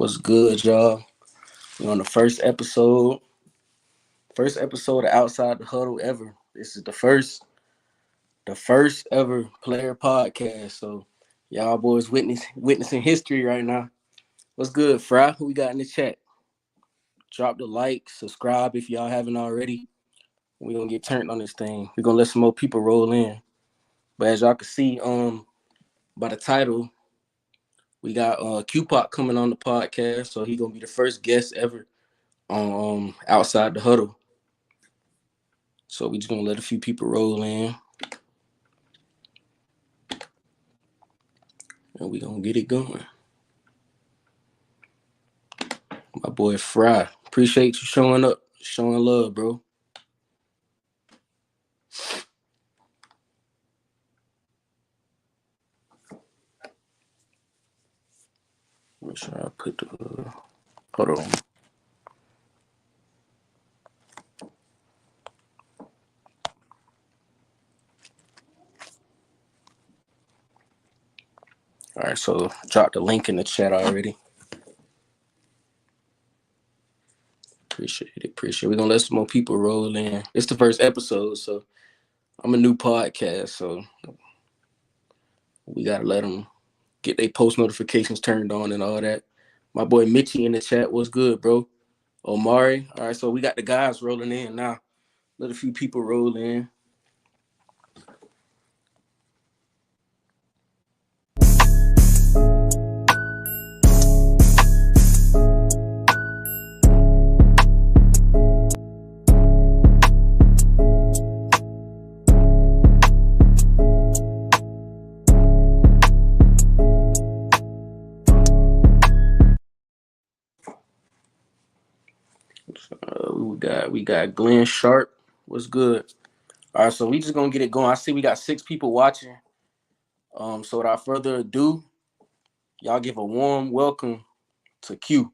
What's good, y'all? We're on the first episode of Outside the Huddle ever. This is the first ever player podcast. So y'all boys witnessing history right now. What's good, Fry? Who we got in the chat? Drop the like, subscribe if y'all haven't already. We're gonna get turned on this thing. We're gonna let some more people roll in. But as y'all can see, by the title, we got Qpac coming on the podcast. So he gonna be the first guest ever on Outside the Huddle. So we just gonna let a few people roll in, and we gonna get it going. My boy Fry, appreciate you showing up, showing love, bro. Make sure I put the hold on. All right, so drop the link in the chat already. Appreciate it. We're gonna let some more people roll in. It's the first episode, so I'm a new podcast, so we gotta let them get their post notifications turned on and all that. My boy Mitchie in the chat, what's good, bro? Omari. All right, so we got the guys rolling in now. Let a few people roll in. We got Glenn Sharp. What's good? All right, so we just gonna get it going. I see we got 6 people watching. So without further ado, y'all give a warm welcome to Q.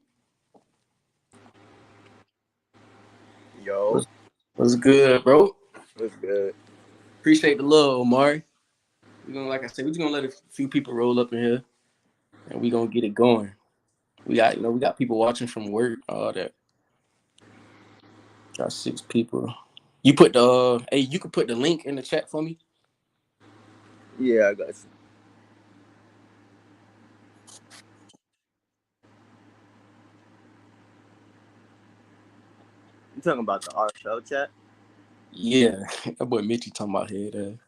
Yo, What's good, bro? what's good? Appreciate the love, Omari. We're gonna, like I said, we're just gonna let a few people roll up in here, and we gonna get it going. We got people watching from work, all that. Got 6 people. You put the hey, you could put the link in the chat for me. Yeah, I got you. You talking about the RFL chat? Yeah, that boy Mitchie talking about head.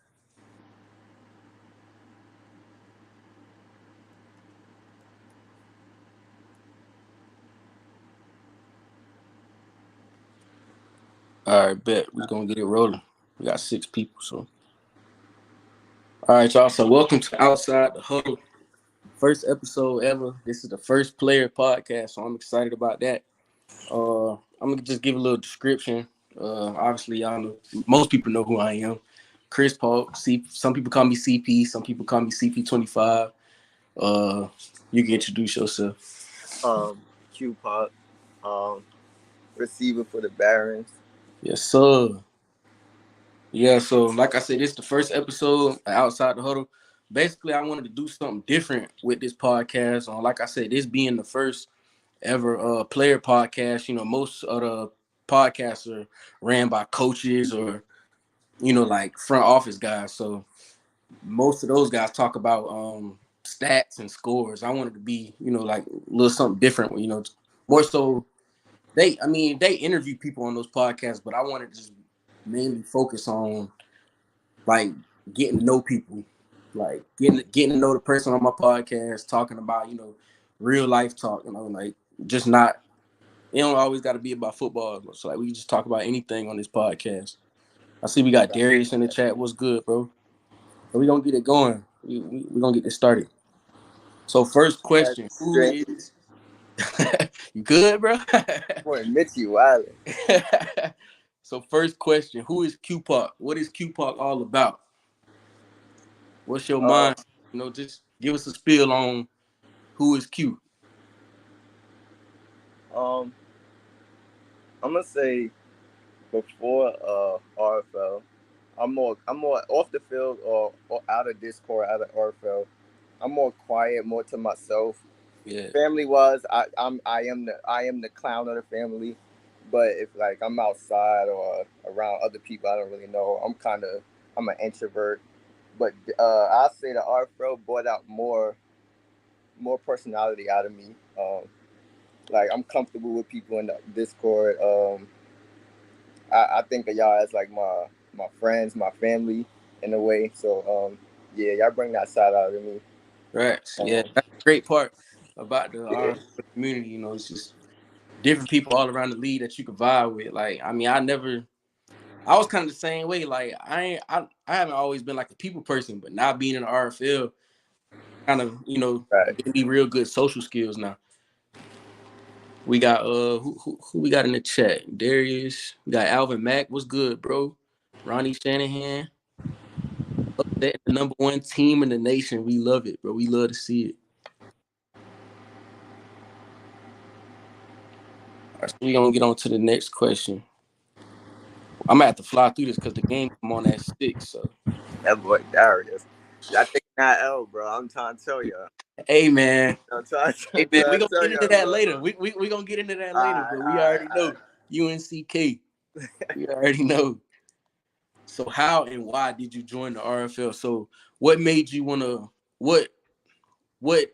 All right, bet we're gonna get it rolling. We got 6 people, so. All right, y'all. So welcome to Outside the Huddle. First episode ever. This is the first player podcast, so I'm excited about that. I'm gonna just give a little description. Obviously, y'all know most people know who I am. Chris Paul. Some people call me CP. Some people call me CP25. You can introduce yourself. Qpac, receiver for the Barons. Yes, sir. Yeah, so like I said, this is the first episode Outside the Huddle. Basically, I wanted to do something different with this podcast. Like I said, this being the first ever player podcast. Most of the podcasts are ran by coaches or like front office guys. So most of those guys talk about stats and scores. I wanted to be like a little something different. More so they interview people on those podcasts, but I wanted to just mainly focus on like getting to know people, like getting to know the person on my podcast, talking about real life talk. Like just not. It don't always got to be about football. So like we can just talk about anything on this podcast. I see we got Darius in the chat. What's good, bro? So we gonna get it going. We gonna get this started. So first question: Who is you good, bro? Boy, Mitchie Wiley. So first question: Who is Qpac? What is Qpac all about? What's your mind? Just give us a spiel on who is Q. I'm gonna say before RFL, I'm more off the field or out of Discord, out of RFL. I'm more quiet, more to myself. Yeah. Family was I am the clown of the family, but if like I'm outside or around other people I don't really know, I'm an introvert. But I'll say the art pro brought out more personality out of me. Like I'm comfortable with people in the Discord. I think of y'all as like my friends, my family in a way. So yeah, y'all bring that side out of me. Right. Yeah. Um, That's a great part about the yeah, RFL community. You know, it's just different people all around the league that you can vibe with. Like, I mean, I was kind of the same way. Like, I haven't always been like a people person, but now being in the RFL kind of, right. gave me real good social skills now. We got who we got in the chat? Darius. We got Alvin Mack. What's good, bro? Ronnie Shanahan. Upset the number one team in the nation. We love it, bro. We love to see it. All right, so we gonna get on to the next question. I'm gonna have to fly through this because the game come on at 6. So That boy Darius. Y'all taking that L, bro. I'm trying to tell y'all. hey man. Hey I'm man, we trying to gonna tell get into y'all, that bro. later. We gonna get into that later, Alright, but we alright, already know alright. UNCK. We already know. So how and why did you join the RFL? So what made you wanna what what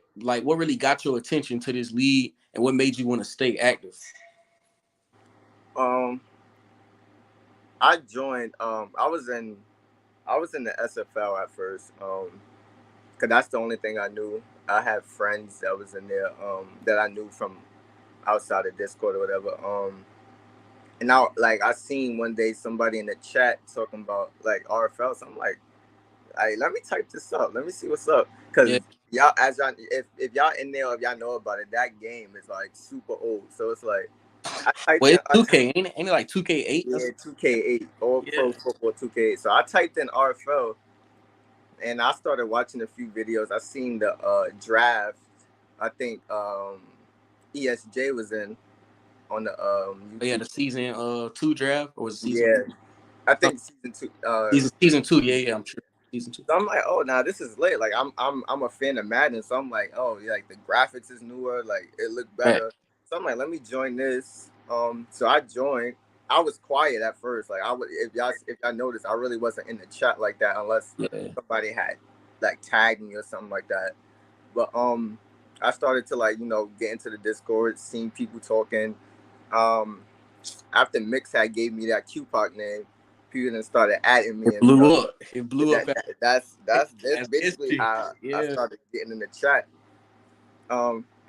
really got your attention to this league and what made you want to stay active? Um, I joined. I was in the SFL at first. Cause that's the only thing I knew. I had friends that was in there. That I knew from outside of Discord or whatever. And now like I seen one day somebody in the chat talking about like RFL. So I'm like, hey, let me type this up. Let me see what's up. Yeah. Cause y'all, as y'all, if y'all in there, if y'all know about it, that game is like super old. So it's like I typed Well, in, it's 2K, ain't it like 2K8? yeah, 2K8, All Pro Yeah. Football 2K8. So I typed in RFL and I started watching a few videos. I seen the draft. I think ESJ was in on the Oh, yeah, YouTube. the season 2 draft or was it season Yeah, I no, think season two. season 2? Yeah, yeah, I'm sure. Season 2. So I'm like, oh, now this is lit. Like I'm a fan of Madden, so I'm like, oh, yeah, like the graphics is newer, like it looked Right. better. So I'm like, let me join this. So I joined. I was quiet at first. Like I would, if y'all noticed, I really wasn't in the chat like that unless Yeah. somebody had like tagged me or something like that. But I started to like get into the Discord, seeing people talking. Um, After Mix had gave me that Qpac name, people then started adding me It and blew stuff. up. It blew up. That's That's basically history. how I Yeah. started getting in the chat.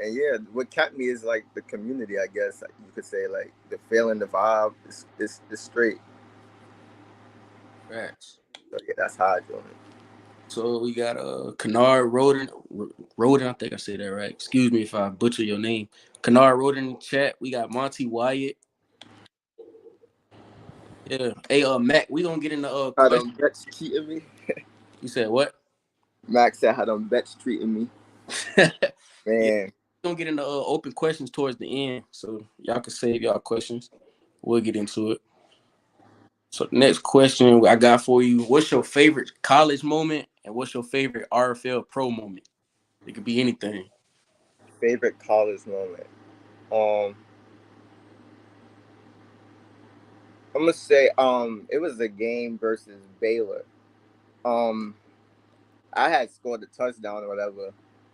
And yeah, what kept me is like the community, I guess you could say, like the feeling, the vibe is straight. Right. So yeah, that's how I joined it. So we got Kennard Roden, I think I said that right. Excuse me if I butcher your name. Kennard Roden in the chat. We got Monty Wyatt. Yeah. Hey, Mac, we gonna get into How questions. them Bets treating me? You said what? Max said how them Bets treating me. Yeah, we Man, gonna get into open questions towards the end, so y'all can save y'all questions. We'll get into it. So the next question I got for you: what's your favorite college moment, and what's your favorite RFL pro moment? It could be anything. favorite college moment. Um, I'm gonna say it was a game versus Baylor. Um, I had scored a touchdown or whatever,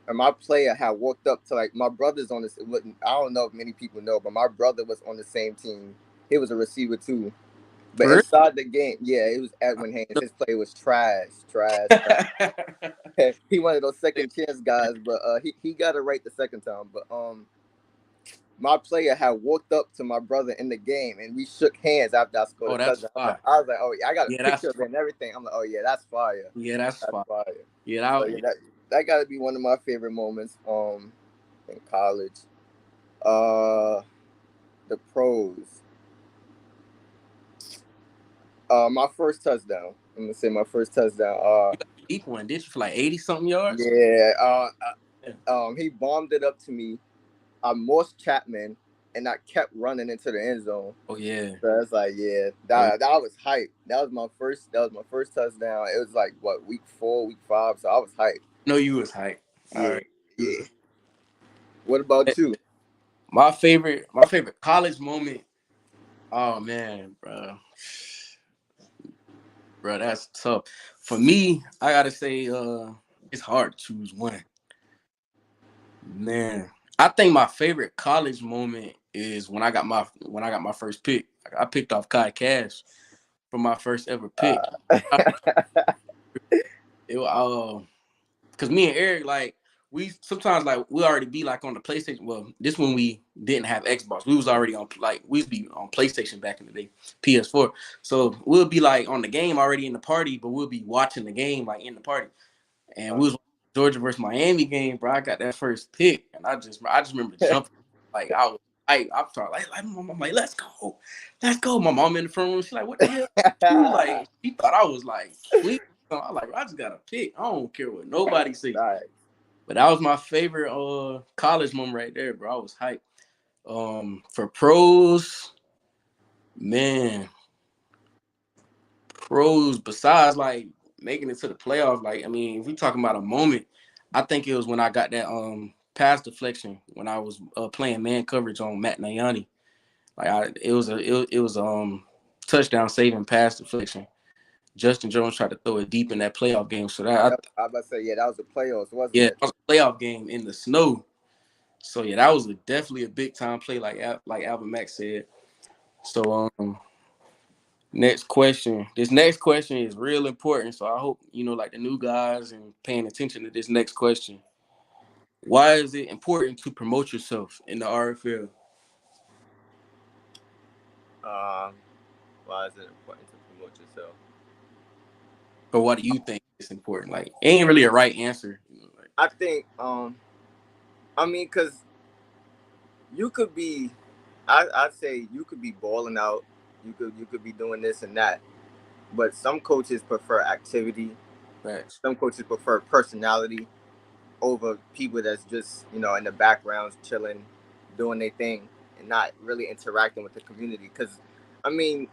and my player had walked up to like my brother's on this. I don't know if many people know, but my brother was on the same team. He was a receiver too. But For inside the game, yeah, it was Edwin Haynes. real? His play was trash, trash, trash. He one of those second chance guys, but he got it right the second time. But my player had walked up to my brother in the game, and we shook hands after I scored Oh, a that's touchdown. fire. I was like, oh yeah, I got a Yeah, picture that's of it fire. and everything. I'm like, oh yeah, that's fire, Yeah, that's that's fire. fire. Yeah, So yeah, that got to be one of my favorite moments. In college, uh, the pros. My first touchdown. I'm gonna say my first touchdown. you got a deep one, did you, for like 80 something yards? Yeah. Yeah. He bombed it up to me. I Morse Chapman, and I kept running into the end zone. Oh yeah. So it's like, yeah, Oh, that was hype. That was my first. That was my first touchdown. It was like week 4, week 5. So I was hyped. no, you was hype. All Yeah, right. yeah. What about you? My favorite college moment. Oh man, bro, that's tough. For me, I gotta say, it's hard to choose one. Man, I think my favorite college moment is when I got my first pick. I picked off Kai Cash for my first ever pick. Uh, It Cause me and Eric, like, we sometimes, like, we already be like on the PlayStation. Well, this when we didn't have Xbox. We was already on, like, we used to be on PlayStation back in the day, PS4. So we'll be like on the game already in the party, but we'll be watching the game like in the party. And we was Georgia versus Miami game, bro. I got that first pick, and I just remember jumping, like, I was, I'm sorry, like my mom, like, let's go. My mom in the front room, she's like, what the hell? You like, she thought I was like tweet. I like, I just got a pick. I don't care what nobody say. right. But that was my favorite college moment right there, bro. I was hyped. For pros, man, pros besides like making it to the playoffs, like, I mean, if we talking about a moment, I think it was when I got that pass deflection when I was playing man coverage on Matt Nayani. Like, it was touchdown saving pass deflection. Justin Jones tried to throw it deep in that playoff game. So Yep. I was about to say, yeah, that was the playoffs, wasn't yeah, that it? was a playoff game in the snow. So yeah, that was definitely a big time play, like Alvin Mack said. So next question. This next question is real important. So I hope like the new guys and paying attention to this next question. Why is it important to promote yourself in the RFL? Um, why is it important to promote yourself? Or what do you think is important? Like, it ain't really a right answer. Like, I think, I mean, cause you could be, I'd say you could be balling out, you could be doing this and that, but some coaches prefer activity, facts. some coaches prefer personality over people that's just in the backgrounds chilling, doing their thing, and not really interacting with the community. Cause, I mean,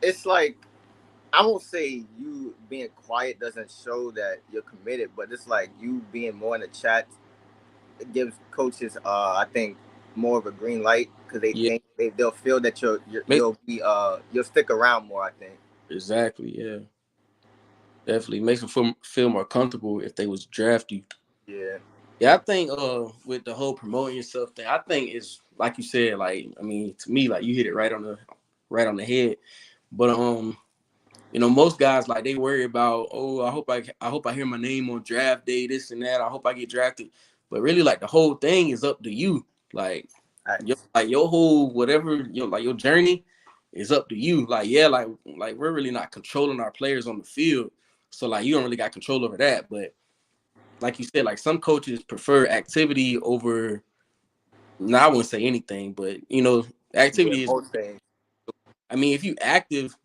it's like I won't say you being quiet doesn't show that you're committed, but it's like you being more in the chat. It gives coaches, I think, more of a green light because they Yeah, think they'll feel that make you'll stick around more. I think. exactly. Yeah, definitely makes them feel more comfortable if they was draft you. Yeah. Yeah, I think with the whole promoting yourself thing, I think it's like you said, like, I mean, to me, like, you hit it right on the head. But most guys, like, they worry about, oh, I hope I hear my name on draft day, this and that. I hope I get drafted. But really, like, the whole thing is up to you. Like, Facts. your whole whatever your journey is up to you. Like, yeah, like we're really not controlling our players on the field. So, like, you don't really got control over that. But like you said, like, some coaches prefer activity over. Now, I wouldn't say anything, but Yeah, activity is. most things. I mean, if you active,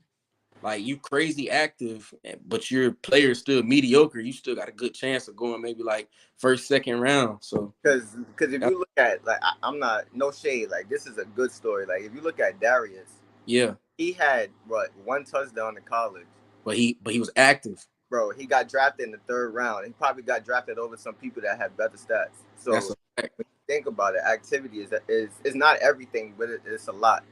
like, you crazy active, but your player is still mediocre, you still got a good chance of going maybe like first, second round. So Because if that, you look at like I'm not no shade, like this is a good story. Like if you look at Darius, yeah, he had what one touchdown in college. but he was active. Bro, he got drafted in the third round. He probably got drafted over some people that had better stats. That's So a fact. when you think about it, activity is not everything, but it's a lot.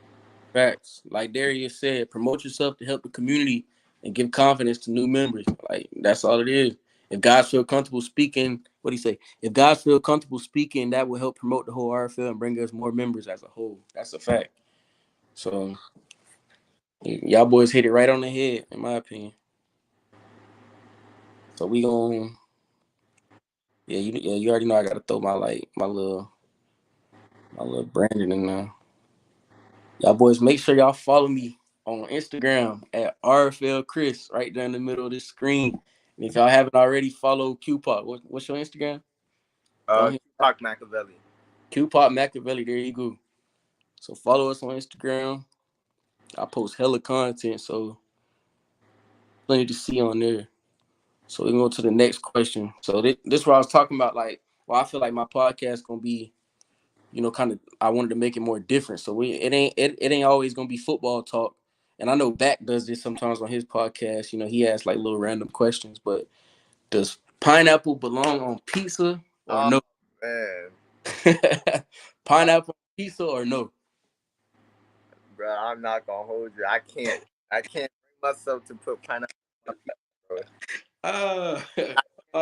Facts. Like Darius said, promote yourself to help the community and give confidence to new members. Like, that's all it is. If guys feel comfortable speaking, what do you say? If guys feel comfortable speaking, that will help promote the whole RFL and bring us more members as a whole. That's a fact. So y'all boys hit it right on the head, in my opinion. So we gon' you already know I gotta throw my little branding in there. Y'all boys, make sure y'all follow me on Instagram at RFL Chris right there in the middle of this screen. And if y'all haven't already, follow Qpac. What's your Instagram? Go ahead. Tupac Machiavelli. Qpac Machiavelli. There you go. So follow us on Instagram. I post hella content, so plenty to see on there. So we can go to the next question. So this is what I was talking about. Like, well, I feel like my podcast gonna be, kind of. I wanted to make it more different. So it ain't always gonna be football talk. And I know Back does this sometimes on his podcast. He asks like little random questions. But does pineapple belong on pizza or Uh, no? man, Pineapple pizza or no? bro, I'm not gonna hold you. I can't bring myself to put pineapple on my pizza, bro. Uh, I can't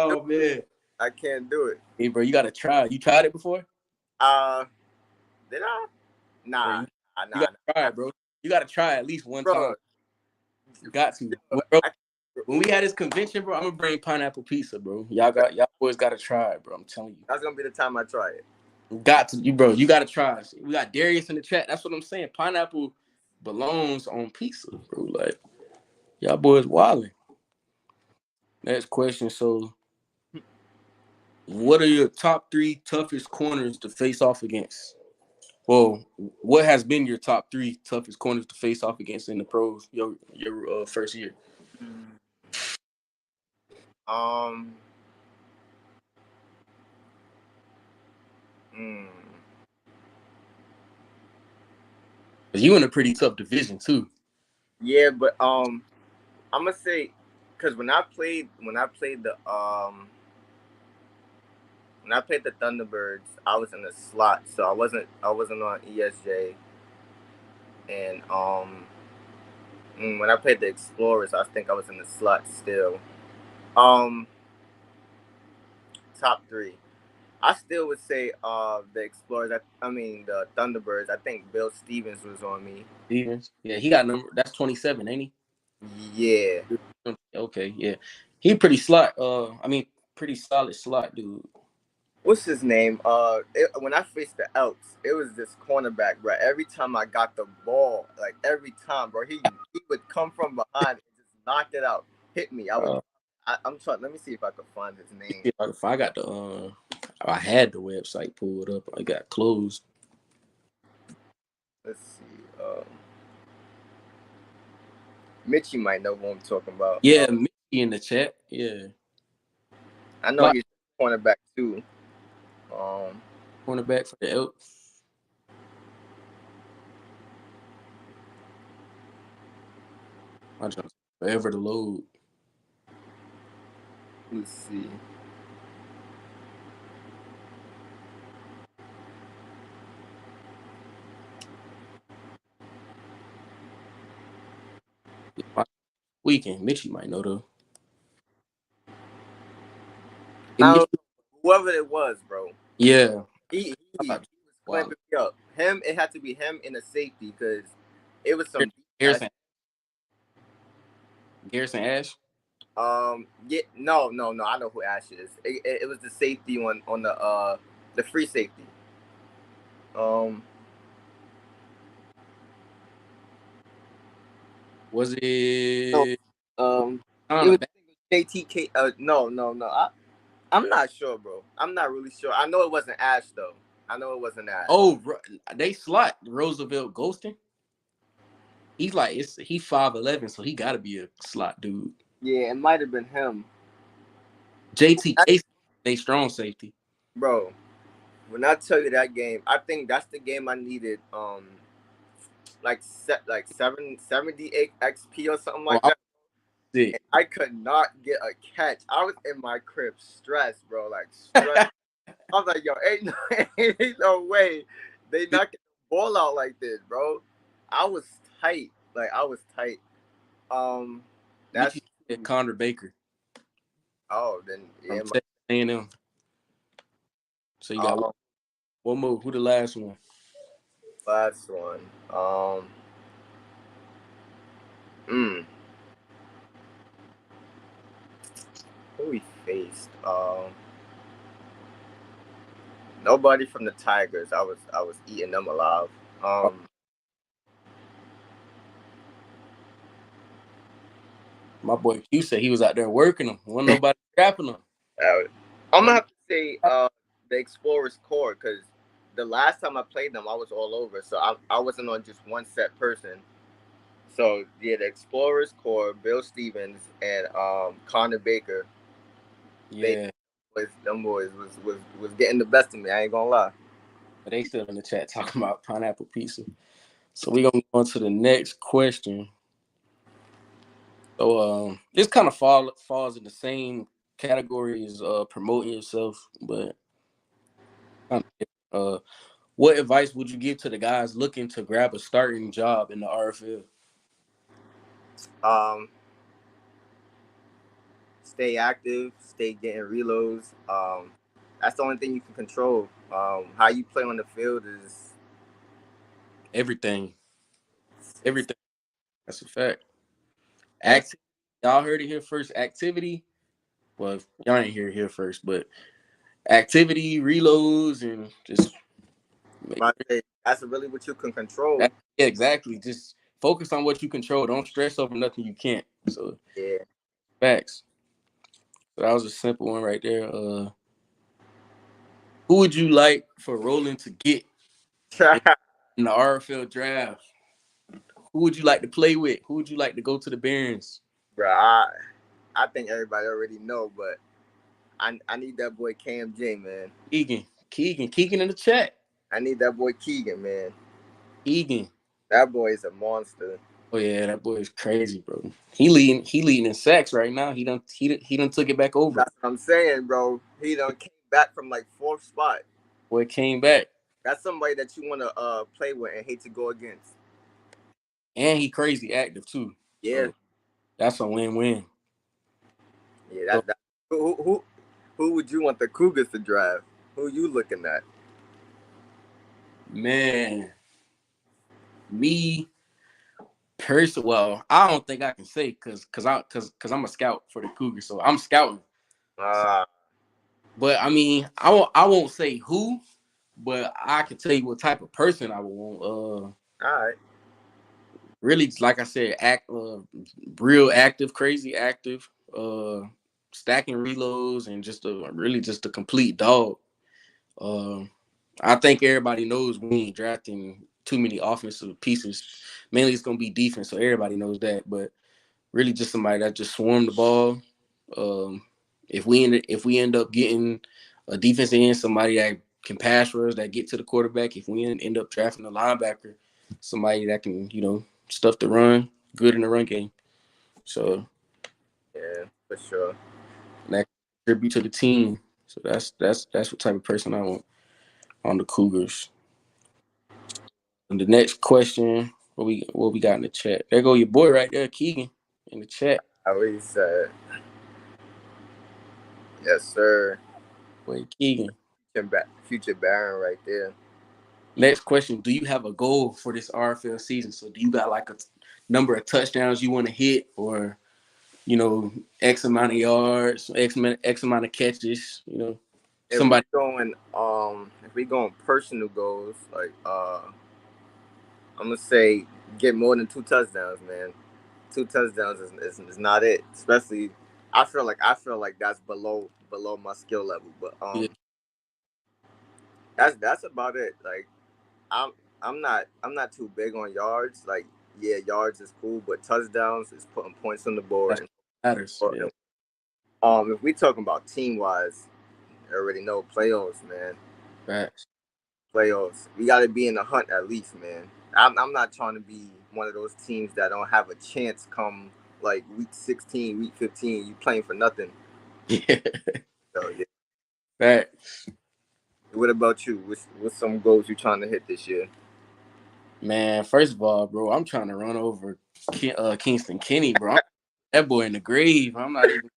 do oh it. man. I can't do it. Hey, bro, you gotta try. You tried it before? Uh, did I? Bro, Nah, you, nah, you nah, gotta try nah. it, bro. You gotta try it at least one time. Bro, You got to. yo, Bro, I, when we had this convention, bro, I'm gonna bring pineapple pizza, bro. Y'all boys gotta try it, bro. I'm telling you. that's gonna be the time I try it. You got to, bro. You gotta try it. We got Darius in the chat. That's what I'm saying. Pineapple belongs on pizza, bro. Like y'all boys wilding. Next question. So, what are your top three toughest corners to face off against? Well, what has been your top three toughest corners to face off against in the pros your first year? Mm. Um, mm, Cause you in a pretty tough division too. yeah, but I'm gonna say, cause when I played the Thunderbirds, I was in the slot, so I wasn't on ESJ, and when I played the Explorers, I think I was in the slot still. Um, top three. I still would say the Explorers. I mean the Thunderbirds. I think Bill Stevens was on me. Stevens, yeah, he got number. That's 27, ain't Yeah. he? Okay, yeah, he pretty slot. I mean, pretty solid slot, dude. What's his name? When I faced the Elks, it was this cornerback, bro. Every time I got the ball, like every time, bro, he would come from behind and just knock it out, hit me. Uh, I'm trying. Let me see if I can find his name. if I got the, I had the website pulled up. I got closed. Let's see. Mitchie might know who I'm talking about. Yeah, Mickey in the chat. Yeah, I know slot he's a cornerback too. Um, cornerback for the Elks. I just forever to load. let's see. Weekend, Mitchie might know though. Hey, I Mitchie, don't know. Whoever it was, bro. yeah, He I was wow. clamping me up. Him, it had to be him in a safety because it was some deep ass. Garrison, Garrison Ash. Yeah, no, no, no. I know who Ash is. It was the safety on the free safety. Um, Was no, it it on the was back? JTK. No, no, no. I'm not sure, bro. I'm not really sure. I know it wasn't Ash though. I know it wasn't Ash. Oh, they slot Roosevelt Ghosting. He's 5'11", so he got to be a slot dude. Yeah, it might have been him. JTK, they strong safety. Bro, when I tell you that game, I think that's the game I needed. Like 778 XP or something Oh, like I was that. sick. And I could not get a catch. I was in my crib stressed, bro. Like stressed. I was like, yo, ain't no way they not get the ball out like this, bro. I was tight. Like I was tight. That's Mitchie said Connor Baker oh then from yeah. Texas A&M. So you got Um, one more. Who the last one? last one. Mm, who we faced? Nobody from the Tigers. I was eating them alive. Um, My boy Q said he was out there working them. Wasn't nobody scrapping them. I'm gonna have to say the Explorers core because the last time I played them, I was all over, so I wasn't on just one set person. So yeah, the Explorers core, Bill Stevens and Connor Baker, they Yeah, them boys was getting the best of me. I ain't gonna lie. but they still in the chat talking about pineapple pizza. So we gonna go on to the next question. So this kind of falls in the same category as promoting yourself, but Uh, what advice would you give to the guys looking to grab a starting job in the RFL? Um, Stay active, stay getting reloads. That's the only thing you can control. How you play on the field is Everything, it's everything. That's a fact. and Activity, y'all heard it here first. Activity. Well, y'all ain't hear it here first, but activity, reloads, and just make my say that's really what you can control. that. Yeah, exactly. Just focus on what you control. Don't stress over nothing you can't. So Yeah. facts. So that was a simple one right there. Who would you like for Roland to get in the RFL draft? Who would you like to play with? Who would you like to go to the Barons? Bro, I think everybody already know, but I need that boy Cam J, man. Keegan in the chat. I need that boy Keegan, man. Keegan. That boy is a monster. Oh yeah, that boy is crazy, bro. He leading in sacks right now. He done took it back over. That's what I'm saying, bro. He done came back from like fourth spot. Boy came back. That's somebody that you want to play with and hate to go against. And he crazy active too. Yeah, So that's a win-win. yeah. So That who would you want the Cougars to drive? Who you looking at? man, me well, I don't think I can say cause I'm a scout for the Cougars. So I'm scouting. So, Uh, but I mean, I won't say who, but I can tell you what type of person I would want. all right. Really, like I said, real active, crazy active, stacking reloads, and just a complete dog. Uh, I think everybody knows we ain't drafting too many offensive pieces. Mainly, it's gonna be defense, so everybody knows that. But really, just somebody that just swarm the ball. Um, if we end up getting a defensive end, somebody that can pass rush, that get to the quarterback. If we end up drafting a linebacker, somebody that can stuff the run, good in the run game. So Yeah, for sure. that contribute to the team. So that's what type of person I want on the Cougars. And the next question, what we got in the chat? There go your boy right there, Keegan, in the chat. I always said, yes, sir. Boy, Keegan. Future Baron right there. Next question: do you have a goal for this RFL season? So do you got like a number of touchdowns you want to hit, or X amount of yards, X amount of catches? Somebody. If we going personal goals, like I'm gonna say get more than two touchdowns, man. Two touchdowns is not it. Especially, I feel like that's below my skill level. But Yeah, that's about it. Like I'm I'm not too big on yards. Like yeah, yards is cool, but touchdowns is putting points on the board. that's what matters. Yeah, If we talking about team wise, I already know playoffs, man. facts. Playoffs. We got to be in the hunt at least, man. I'm not trying to be one of those teams that don't have a chance come like week 16, week 15. You playing for nothing. Yeah, So yeah. facts. What about you? What's some goals you trying to hit this year? Man, first of all, bro, I'm trying to run over Kingston Kenny, bro. That boy in the grave. I'm not even.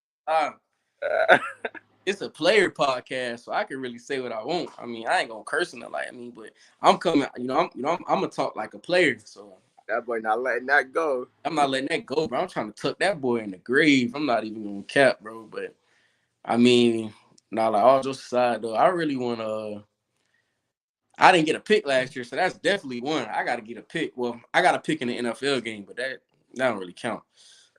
It's a player podcast, so I can really say what I want. I mean, I ain't gonna curse him like but I'm coming. I'm gonna talk like a player. So That boy not letting that go. I'm not letting that go, bro. I'm trying to tuck that boy in the grave. I'm not even gonna cap, bro. But I mean, now like all jokes aside, though, I really want to. I didn't get a pick last year, so that's definitely one. I got to get a pick. Well, I got a pick in the NFL game, but that don't really count.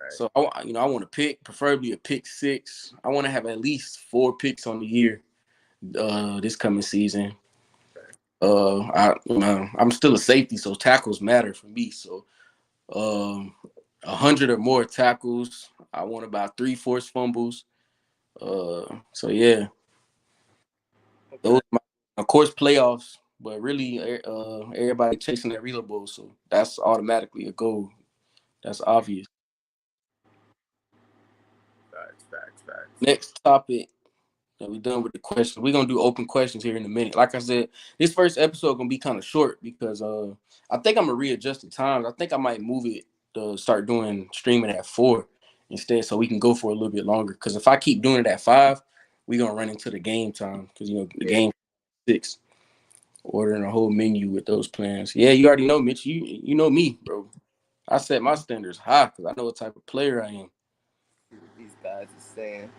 Right. So I want to pick, preferably a pick six. I want to have at least 4 picks on the year. This coming season. I'm still a safety, so tackles matter for me. So, 100 or more tackles. I want about 3 forced fumbles. So yeah, those Okay. of course playoffs, but really, everybody chasing that reload bowl, so that's automatically a goal. That's obvious. Facts. Next topic: Yeah, we done with the questions. We're gonna do open questions here in a minute. Like I said, this first episode gonna be kind of short because I think I'm gonna readjust the times. I think I might move it to start doing streaming at 4 instead, so we can go for a little bit longer. Because if I keep doing it at 5, we gonna run into the game time. Because the Yeah. game 6, ordering a whole menu with those plans. Yeah, you already know, Mitch. You know me, bro. I set my standards high because I know what type of player I am. These guys are saying,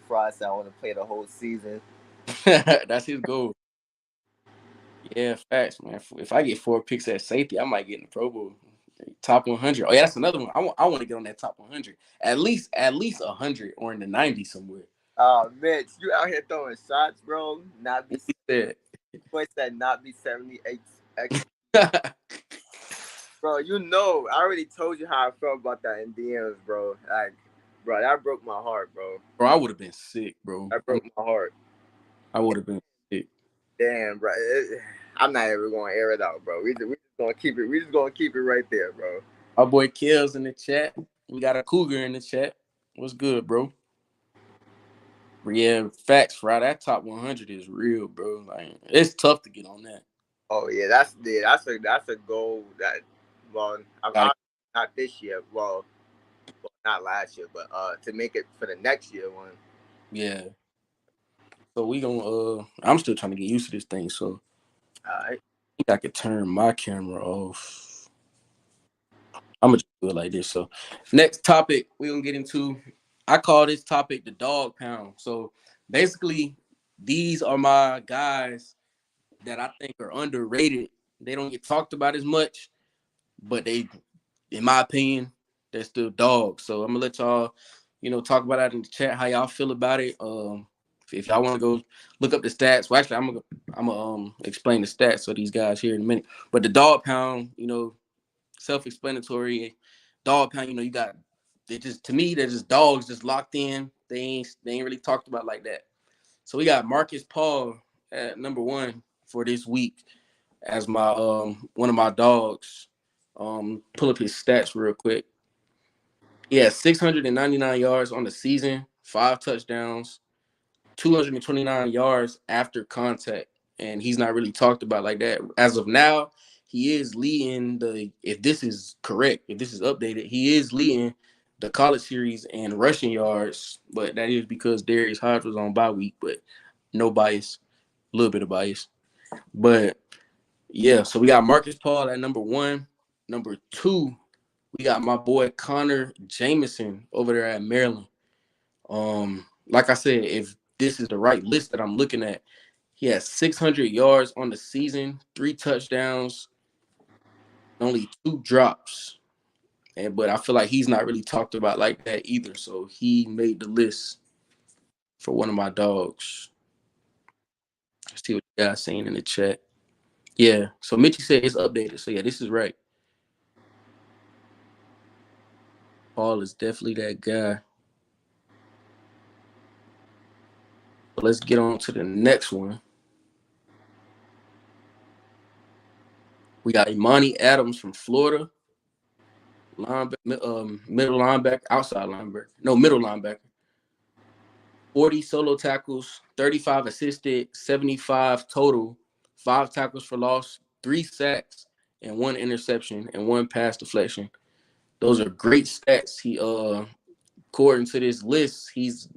Frost, I want to play the whole season. That's his goal. Yeah, facts, man. If I get 4 picks at safety, I might get in the Pro Bowl. Top 100. Oh yeah, that's another one. I want to get on that top 100. At least 100 or in the 90s somewhere. Oh, Mitch, you out here throwing shots, bro. Not be He said, boy said not be 78 X. Bro, I already told you how I felt about that in DMs, bro. Like, bro, that broke my heart, bro. bro, I would have been sick, bro. That broke my heart. I would have been sick. Damn, bro. I'm not ever gonna air it out, bro. We just gonna keep it. We just gonna keep it right there, bro. Our boy Kills in the chat. We got a Cougar in the chat. What's good, bro? Yeah, facts, Fry. That top 100 is real, bro. Like, it's tough to get on that. Oh yeah, that's a goal that. Well, Gotta, not this year. Well, not last year, but to make it for the next year one. yeah. So we gonna I'm still trying to get used to this thing, so All right. I think I could turn my camera off. I'm gonna just do it like this. So next topic we're gonna get into, I call this topic the dog pound. So basically, these are my guys that I think are underrated. They don't get talked about as much, but they, in my opinion, they're still dogs. So I'm gonna let y'all, talk about that in the chat, how y'all feel about it. If y'all want to go look up the stats, well, actually, I'm gonna explain the stats of these guys here in a minute. But the dog pound, self-explanatory. Dog pound, you got, they just, to me, they're just dogs just locked in. They ain't really talked about like that. So we got Marcus Paul at number 1 for this week as my one of my dogs. Pull up his stats real quick. He has 699 yards on the season, 5 touchdowns, 229 yards after contact, and he's not really talked about like that as of now. He is leading if this is correct, if this is updated, he is leading the college series and rushing yards, but that is because Darius Hodge was on bye week, but no bias, a little bit of bias. But yeah, so we got Marcus Paul at number 1. Number 2, we got my boy Connor Jameson over there at Maryland. Like I said, if this is the right list that I'm looking at, he has 600 yards on the season, 3 touchdowns, only 2 drops. But I feel like he's not really talked about like that either. So he made the list for one of my dogs. Let's see what you guys saying in the chat. Yeah. So Mitchie said it's updated. So yeah, this is right. Paul is definitely that guy. But let's get on to the next one. We got Imani Adams from Florida. Middle linebacker, outside linebacker. No, middle linebacker. 40 solo tackles, 35 assisted, 75 total, 5 tackles for loss, 3 sacks, and 1 interception and 1 pass deflection. Those are great stats. He according to this list, he's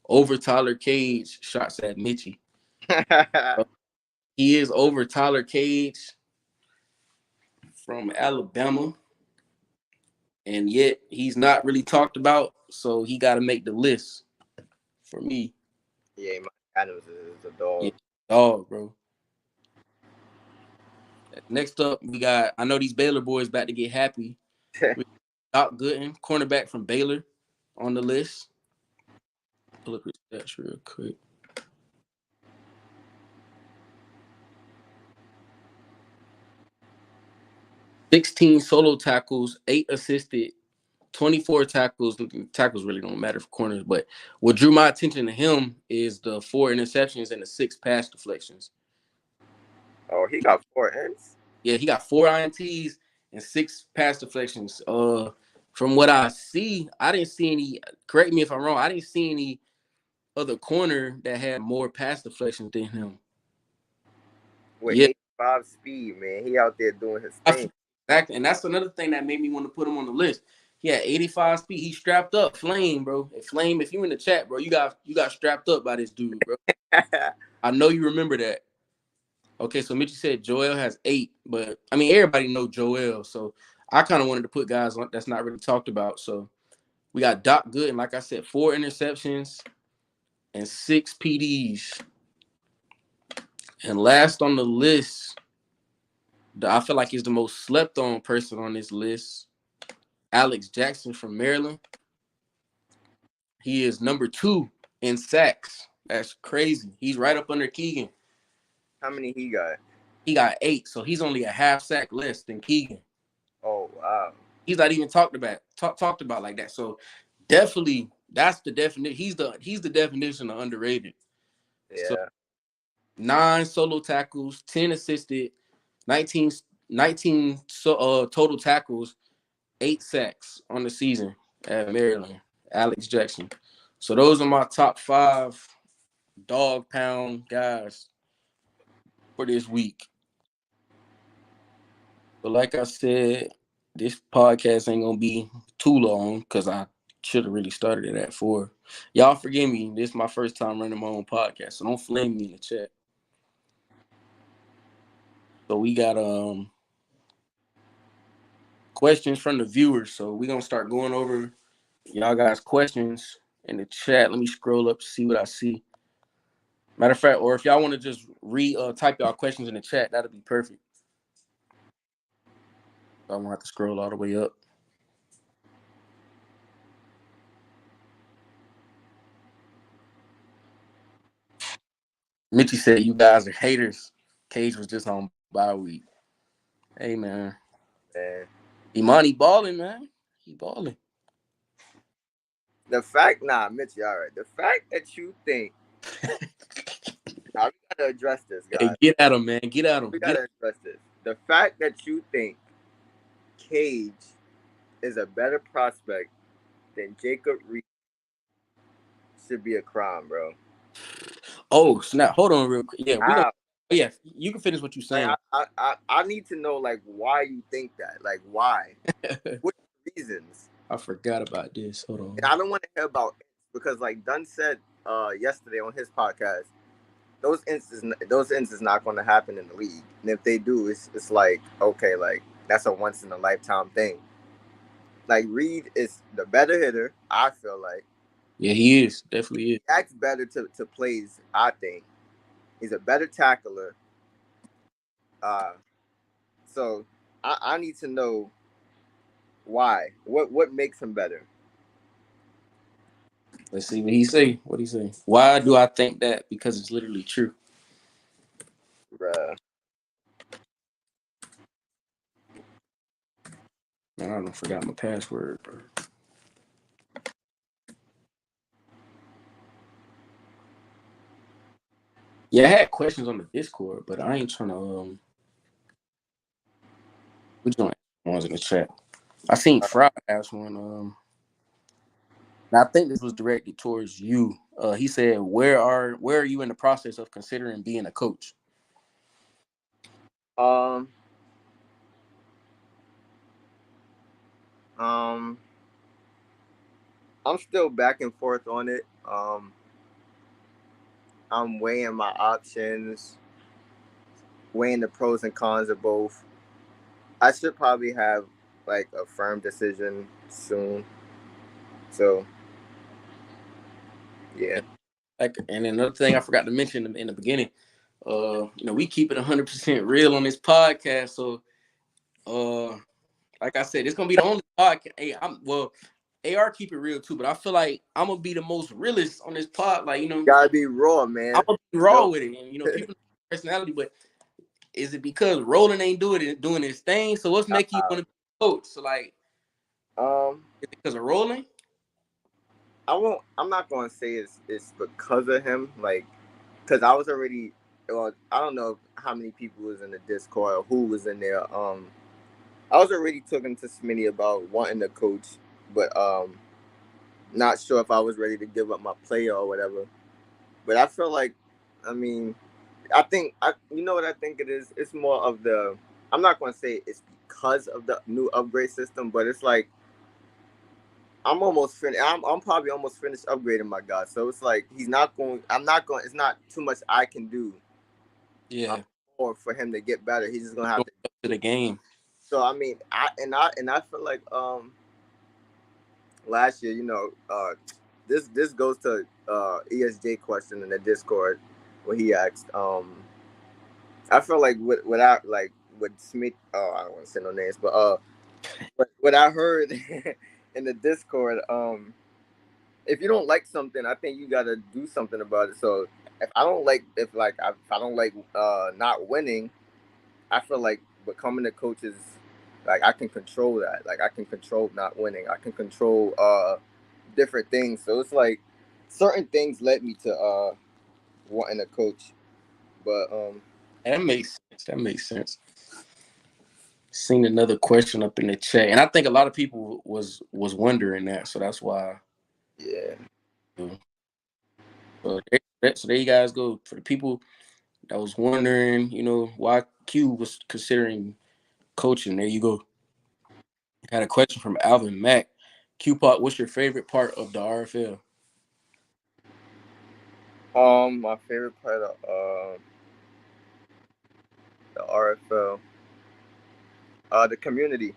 over Tyler Cage shots at Mitchie. He is over Tyler Cage from Alabama, and yet he's not really talked about, so he got to make the list for me. Yeah, my Adams is a dog. Yeah, dog, bro. Next up, we got, I know these Baylor boys about to get happy. We got Doc Gooden, cornerback from Baylor, on the list. Pull up his stats real quick. 16 solo tackles, 8 assisted, 24 tackles. Tackles really don't matter for corners, but what drew my attention to him is the 4 interceptions and the 6 pass deflections. Oh, he got 4 M's? Yeah, he got 4 INTs and 6 pass deflections. From what I see, I didn't see any, correct me if I'm wrong, I didn't see any other corner that had more pass deflections than him. With Yeah, 85 speed, man, he out there doing his thing. exactly. And that's another thing that made me want to put him on the list. He had 85 speed. He strapped up. Flame, bro. And Flame, if you in the chat, bro, you got strapped up by this dude, bro. I know you remember that. Okay, so Mitchie said Joel has 8, but I mean everybody know Joel, so I kind of wanted to put guys on that's not really talked about. So we got Doc Gooden, like I said, 4 interceptions and 6 PDs. And last on the list, I feel like he's the most slept on person on this list, Alex Jackson from Maryland. He is number 2 in sacks. That's crazy. He's right up under Keegan. How many he got? He got 8, so he's only a half sack less than Keegan. Oh wow. He's not even talked about like that. So definitely, that's the definition. He's the definition of underrated. So Yeah. 9 solo tackles, 10 assisted, 19, total tackles, 8 sacks on the season at Maryland. Alex Jackson. So those are my top 5 dog pound guys for this week. But like I said, this podcast ain't gonna be too long because I should have really started it at 4. Y'all forgive me. This is my first time running my own podcast, so don't flame me in the chat. So we got questions from the viewers. So we're gonna start going over y'all guys' questions in the chat. Let me scroll up to see what I see. Matter of fact, or if y'all want to just type y'all questions in the chat, that'll be perfect. I won't have to scroll all the way up. Mitchie said you guys are haters. Cage was just on bye week. Hey man. Man. Imani balling, man. He balling. The fact, nah, Mitchie, all right. The fact that you think, now we gotta address this, Hey, guys. get at him, man. Get at him. We gotta address this. The fact that you think Cage is a better prospect than Jacob Reed should be a crime, bro. Oh, snap. Hold on real quick. Yeah, we gonna How? yeah, you can finish what you're Like, saying. I need to know like why you think that. Like why? What reasons? I forgot about this. Hold And on. I don't want to hear about it because like Dunn said yesterday on his podcast, those ends is not going to happen in the league. And if they do, it's like okay, like that's a once in a lifetime thing. Like Reed is the better hitter, I feel like. Yeah, he is. Definitely is. He acts better to plays, I think. He's a better tackler. Uh so I need to know why. What makes him better? Let's see what he say. What he say? Why do I think that? Because it's literally true. Bruh. Man, I don't forgot my password, bro. Yeah, I had questions on the Discord, but I ain't trying to we just ones in the chat. I seen Fry ask one. And I think this was directed towards you. He said, "Where are you in the process of considering being a coach?" Um um I'm still back and forth on it. I'm weighing my options, weighing the pros and cons of both. I should probably have like a firm decision soon. So yeah. Like, and another thing I forgot to mention in the beginning, we keep it 100% real on this podcast. So, like I said, it's gonna be the only podcast. Hey, AR keep it real too, but I feel like I'm gonna be the most realist on this pod. Like, Gotta be raw, I'm man. gonna be raw No. with it, and people know personality. But is it because Roland ain't doing his thing? So what's making you want to be a coach? So like, um is it because of Roland? I'm not gonna say it's because of him, like because I was already well, I don't know how many people was in the Discord or who was in there. I was already talking to Smitty about wanting to coach, but not sure if I was ready to give up my player or whatever. But I feel like, I mean, you know what I think it is. It's more of the. I'm not going to say it's because of the new upgrade system, but it's like I'm almost finished. I'm probably almost finished upgrading my guy. So it's like he's not going. I'm not going. It's not too much I can do. Um, Yeah, for him to get better. He's just gonna have go to. up to the game. So I mean, I feel like last year, this goes to ESJ question in the Discord where he asked I feel like without like with Smith. Oh, I don't want to say no names, but what I heard in the Discord, if you don't like something, I think you gotta do something about it. So if I don't like not winning, I feel like becoming a coach is like I can control that. Like I can control not winning. I can control different things. So it's like certain things led me to wanting a coach. But That makes sense. That makes sense. Seen another question up in the chat, and I think a lot of people was wondering that, so that's why. yeah. So there you guys go. For the people that was wondering, why Q was considering coaching, there you go. Got a question from Alvin Mack. Qpac, what's your favorite part of the RFL? My favorite part of the RFL, the community.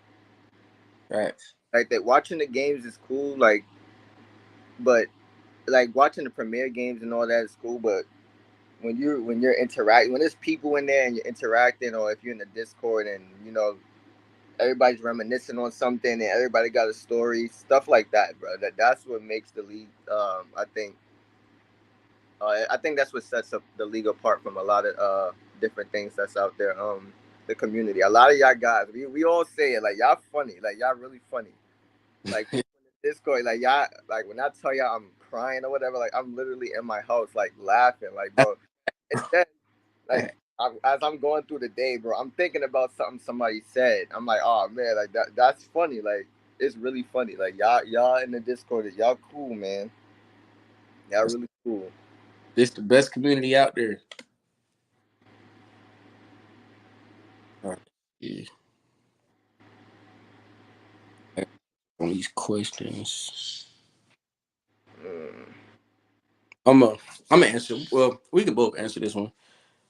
Right. Like that, watching the games is cool. But like watching the premier games and all that is cool. But when you're interacting, when there's people in there and you're interacting, or if you're in the Discord and everybody's reminiscing on something and everybody got a story, stuff like that, bro. That's what makes the league. I think that's what sets up the league apart from a lot of different things that's out there. The community. A lot of y'all guys, we all say it like y'all funny, like y'all really funny. Like people in the Discord, like y'all, like when I tell y'all I'm crying or whatever, like I'm literally in my house like laughing, like bro. And then like as I'm going through the day, bro, I'm thinking about something somebody said. I'm like, oh man, like that's funny. Like it's really funny. Like y'all in the Discord, y'all cool, man. Y'all really cool. This the best community out there. All right. Yeah. On these questions, Mm. I'm a I'm gonna answer. Well, we can both answer this one.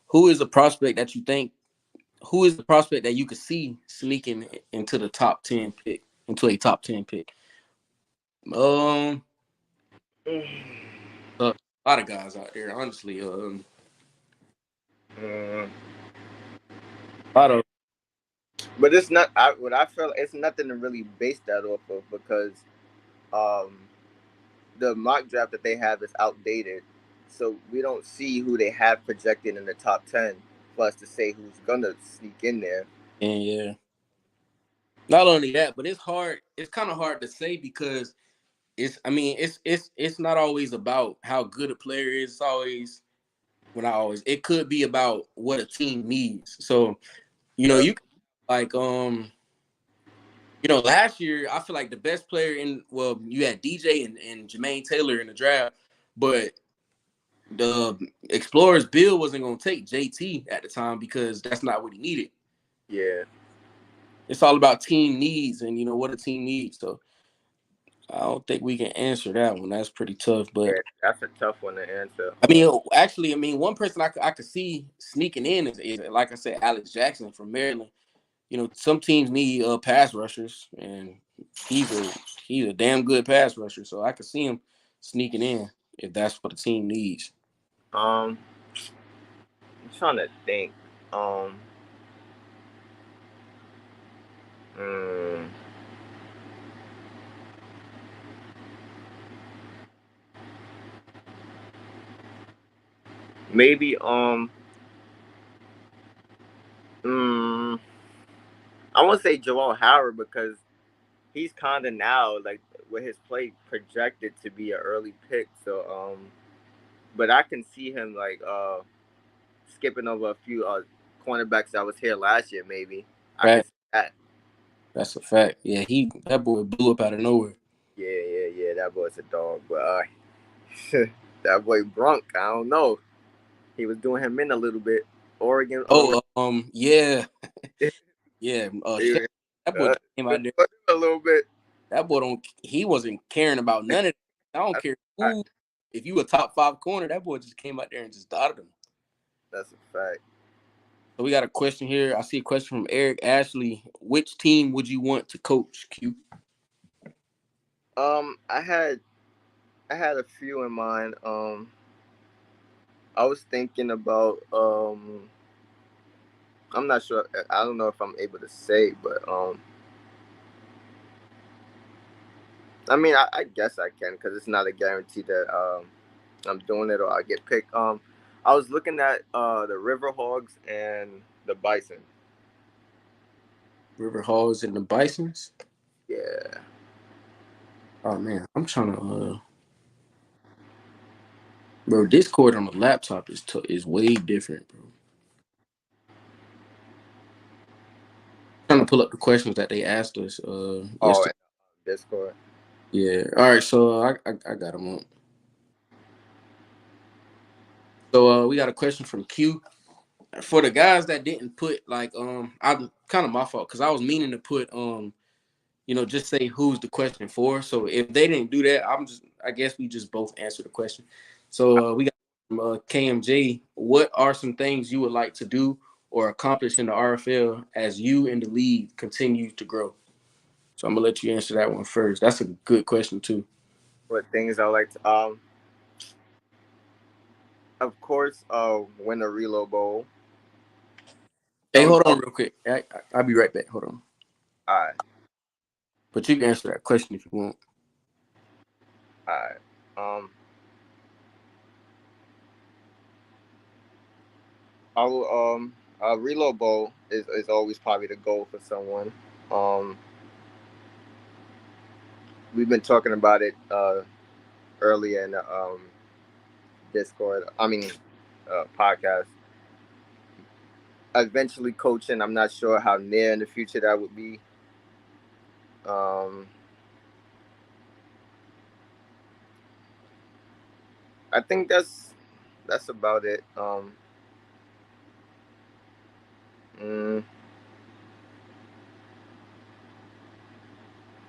Who is the prospect that you think? Who is the prospect that you could see sneaking into the top 10 pick, into a top 10 pick? Um, a lot of guys out there, honestly. Mm. A lot of But it's not. What I feel, it's nothing to really base that off of because um, the mock draft that they have is outdated, so we don't see who they have projected in the top 10 for us to say who's gonna sneak in there. and yeah. Not only that, but it's hard. It's kind of hard to say because it's. I mean, it's not always about how good a player is. It's always when I always. It could be about what a team needs. So Yeah, you like last year I feel like the best player you had DJ and Jermaine Taylor in the draft, but the Explorers Bill wasn't gonna take JT at the time because that's not what he needed. yeah, It's all about team needs and what a team needs. So I don't think we can answer that one. That's pretty tough. But yeah. That's a tough one to answer. I mean, actually, one person I could see sneaking in is like I said, Alex Jackson from Maryland. Some teams need pass rushers, and he's a he's a damn good pass rusher. So I could see him sneaking in if that's what the team needs. I'm trying to think. Um, mm, maybe mm, I want to say Joel Howard because he's kind of now like with his play projected to be an early pick. So but I can see him like skipping over a few cornerbacks that was here last year. Maybe I could Fact. see that. That's a fact. Yeah, that boy blew up out of nowhere. Yeah. That boy's a dog. But That boy Brunk, I don't know. He was doing him in a little bit. Oregon, Oh, yeah, yeah. he was, That boy came out there. a little bit. That boy don't. He wasn't caring about none of it. I don't care I, who. If you a top 5 corner, that boy just came out there and just dotted him. that's a fact. So we got a question here. I see a question from Eric Ashley. Which team would you want to coach, Q? I had a few in mind. I was thinking about I'm not sure. I don't know if I'm able to say, but I mean, I guess I can because it's not a guarantee that I'm doing it or I get picked. I was looking at the River Hogs and the Bison. River Hogs and the Bisons. Yeah. Oh man, I'm trying to. Bro, Discord on the laptop is way different, bro. Trying to pull up the questions that they asked us Oh, yesterday. and Discord. Yeah. All right. So I got them on. So we got a question from Q. For the guys that didn't put like I'm kind of my fault because I was meaning to put just say who's the question for. So if they didn't do that, I guess we just both answer the question. So we got from KMJ. What are some things you would like to do or accomplish in the RFL as you and the league continue to grow? So I'm gonna let you answer that one first. That's a good question too. What things I like to of course win a reload bowl. Hey, Don't hold know. on real quick. I'll be right back. Hold on. Alright, But you can answer that question if you want. alright. I will a reload bowl is always probably the goal for someone. Um we've been talking about it earlier in the Discord. I mean podcast. Eventually coaching. I'm not sure how near in the future that would be. Um, I think that's about it. Mm,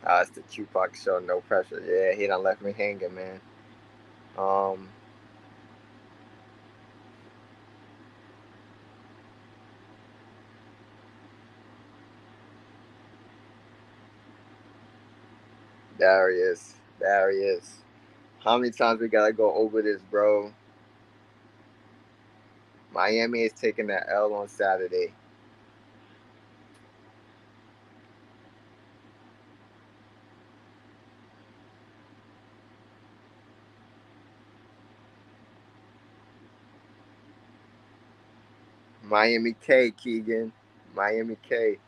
it's the Qpac show. No pressure. Yeah, he done left me hanging, man. Um, Darius, Darius. How many times we gotta go over this, bro? Miami is taking that L on Saturday. Miami K, Keegan. Miami K.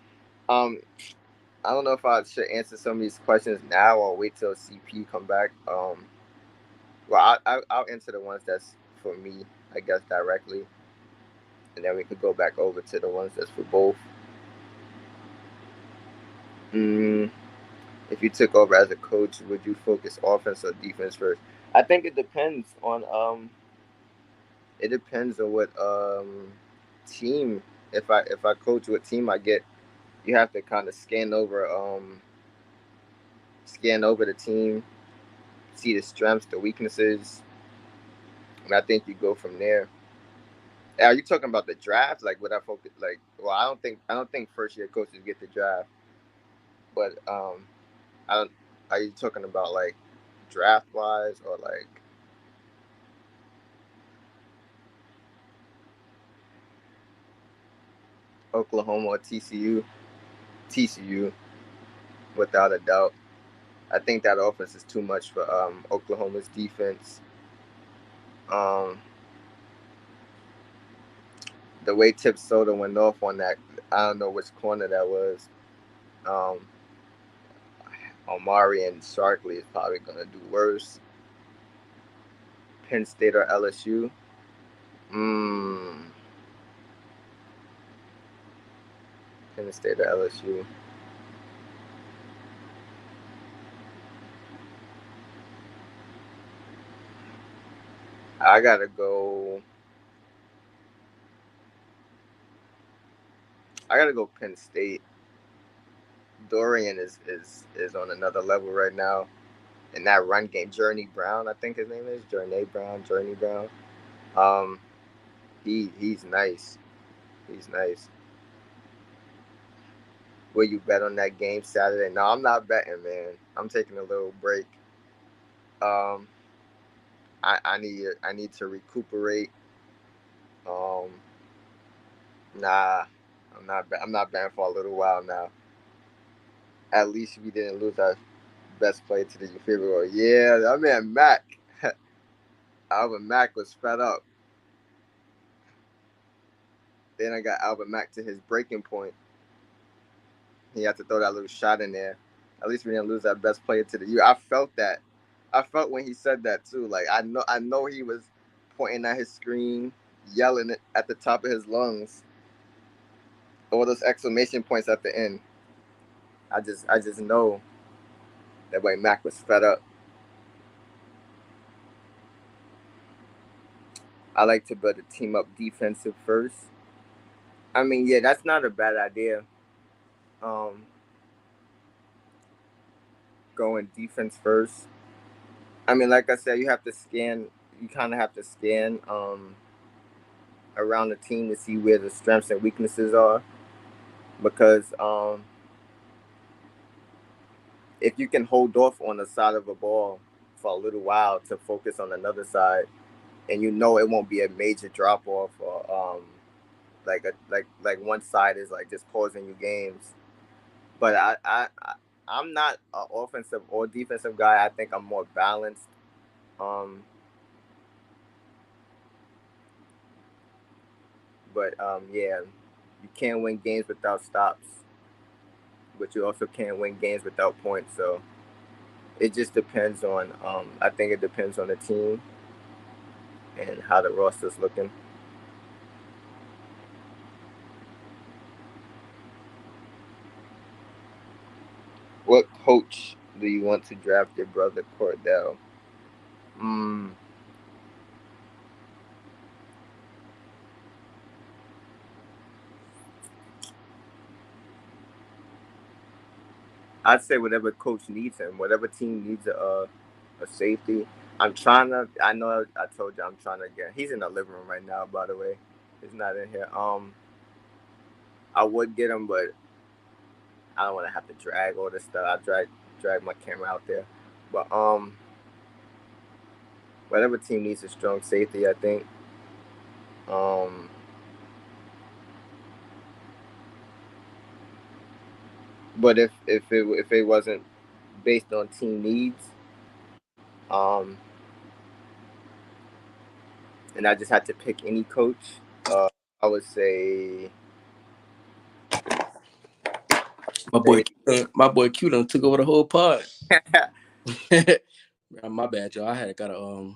Um, I don't know if I should answer some of these questions now or wait till CP come back. Well, I'll answer the ones that's for me, I guess, directly, and then we could go back over to the ones that's for both. Mm, if you took over as a coach, would you focus offense or defense first? I think it depends on what team. If I coach what team I get, you have to kind of scan over the team, see the strengths, the weaknesses, and I think you go from there. Are you talking about the draft? Like, would I focus? Like, well, I don't think first year coaches get the draft, but I don't. Are you talking about like draft wise or like Oklahoma or TCU? TCU, without a doubt. I think that offense is too much for Oklahoma's defense. Um, the way Tip Soda went off on that, I don't know which corner that was. Um, Omari and Sharkley is probably gonna do worse. Penn State or LSU? Mm, Penn State or LSU? I gotta go. I gotta go Penn State. Dorian is on another level right now. In that run game, Journey Brown, I think his name is Journey Brown. Um, he's nice. He's nice. Will you bet on that game Saturday? No, I'm not betting, man. I'm taking a little break. Um, I need to recuperate. Um, nah, I'm not betting for a little while now. At least we didn't lose our best player to the Euphoria. Yeah, that man Mac, Alvin Mack was fed up. Then I got Alvin Mack to his breaking point. He had to throw that little shot in there. At least we didn't lose our best player to the U. I felt that. I felt when he said that too. Like I know he was pointing at his screen, yelling it at the top of his lungs. All those exclamation points at the end. I just know that way Mac was fed up. I like to build a team up defensive first. I mean, yeah, that's not a bad idea. Um, Going defense first. I mean, like I said, you have to scan. You kind of have to scan around the team to see where the strengths and weaknesses are, because if you can hold off on the side of a ball for a little while to focus on another side, and you know it won't be a major drop off, or like one side is like just causing you games. But I'm not an offensive or defensive guy. I think I'm more balanced. Um, but yeah, you can't win games without stops, but you also can't win games without points. So it just depends on. I think it depends on the team and how the roster's looking. What coach do you want to draft your brother Cordell? Mm, I'd say whatever coach needs him, whatever team needs a safety. I'm trying to. I know I told you I'm trying to get. He's in the living room right now, by the way. He's not in here. I would get him, but I don't want to have to drag all this stuff. I drag my camera out there, but whatever team needs a strong safety, I think. Um, but if it wasn't based on team needs, um, and I just had to pick any coach, uh, I would say, say My boy Q done took over the whole pod. My bad, y'all. I had got a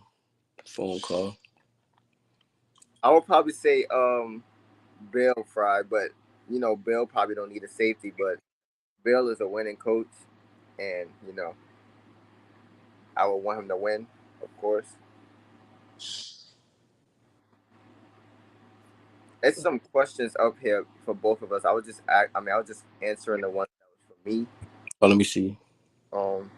phone call. I would probably say Bill Fry, but Bill probably don't need a safety, but Bill is a winning coach, and I would want him to win, of course. It's some questions up here for both of us. I was just answering the one that was for me. Oh, let me see. Um,